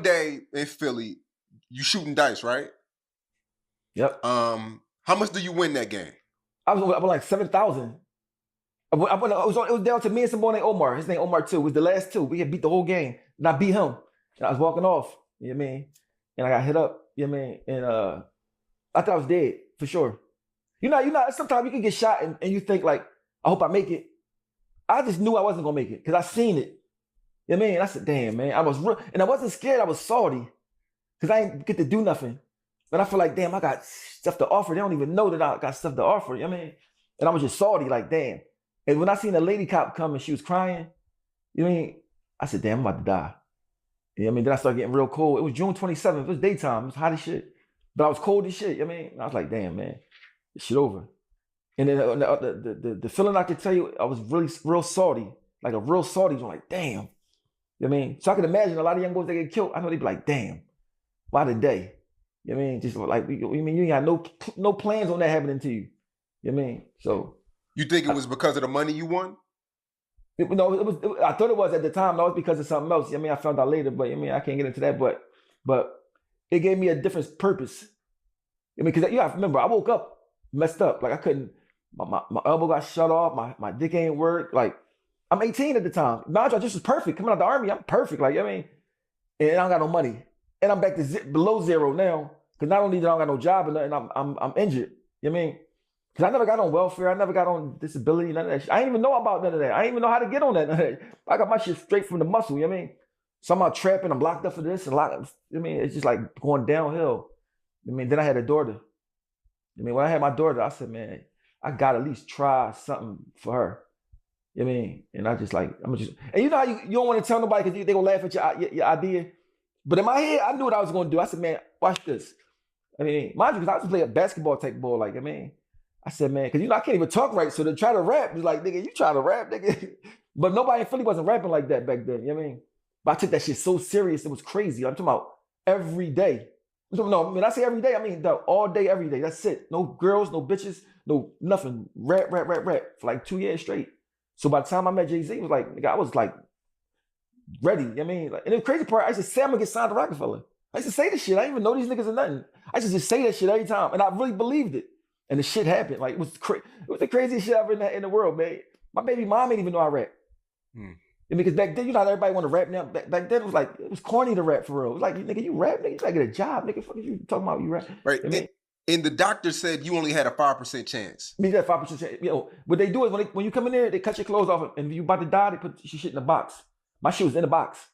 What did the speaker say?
day in Philly, you shooting dice, right? Yep. How much do you win that game? I was like 7,000. It was down to me and some boy named Omar. His name Omar too. It was the last two. We had beat the whole game. And I beat him. And I was walking off. You know what I mean? And I got hit up. You know what I mean? And I thought I was dead for sure. You know, sometimes you can get shot and you think like, I hope I make it. I just knew I wasn't gonna make it because I seen it. You know what I mean? I said, damn, man. I was real, and I wasn't scared. I was salty because I didn't get to do nothing. But I feel like, damn, I got stuff to offer. They don't even know that I got stuff to offer. You know what I mean? And I was just salty, like, damn. And when I seen a lady cop come and she was crying, you know what I mean? I said, damn, I'm about to die. You know what I mean? Then I started getting real cold. It was June 27th. It was daytime. It was hot as shit. But I was cold as shit. You know what I mean? And I was like, damn, man, this shit over. And then the feeling I could tell you, I was really real salty. Like a real salty. I'm like, damn. You know what I mean? So I could imagine a lot of young boys that get killed. I know they'd be like, damn, why today? You know what I mean? Just like, you mean you ain't got no plans on that happening to you. You know what I mean? So. You think it was because of the money you won? I thought it was at the time. No, it was because of something else. I mean, I found out later, but I mean, I can't get into that. But it gave me a different purpose. I mean, because you have to remember, I woke up messed up. Like I couldn't. My elbow got shut off. My dick ain't work. Like I'm 18 at the time. Mind you, I just was perfect. Coming out of the army, I'm perfect. Like I mean, and I don't got no money, and I'm back to below zero now. Because not only do I don't got no job, and I'm injured. You know what I mean? Because I never got on welfare. I never got on disability, none of that shit. I didn't even know about none of that. I didn't even know how to get on that. I got my shit straight from the muscle, you know what I mean? So I'm out trapping, I'm locked up for this and locked. I mean, it's just like going downhill. I mean, then I had a daughter. I mean, when I had my daughter, I said, man, I gotta at least try something for her. You know what I mean? And I just like, and you know how you don't want to tell nobody because they gonna laugh at your idea. But in my head, I knew what I was gonna do. I said, man, watch this. I mean, mind you, because I was playing a basketball type ball, like, I mean, I said, man, because I can't even talk right. So to try to rap, it's like, nigga, you try to rap, nigga. But nobody in Philly wasn't rapping like that back then. You know what I mean? But I took that shit so serious, it was crazy. I'm talking about every day. No, when I say every day, I mean all day, every day. That's it. No girls, no bitches, no nothing. Rap for like 2 years straight. So by the time I met Jay-Z, it was like, nigga, I was like ready. You know what I mean? Like, and the crazy part, I used to say I'm gonna get signed to Rockefeller. I used to say this shit. I didn't even know these niggas or nothing. I used to just say that shit every time. And I really believed it. And the shit happened. Like, it was the craziest shit ever in the world, man. My baby mom didn't even know I rap. Because back then, you know how everybody want to rap now. Back then, it was corny to rap for real. It was like, nigga, you rap, nigga, you gotta get a job, nigga. Fuck you talking about you rap. Right. You know and the doctor said you only had a 5% chance. I mean, that 5% chance. You know, what they do is when you come in there, they cut your clothes off, and if you about to die, they put your shit in the box. My shit was in the box.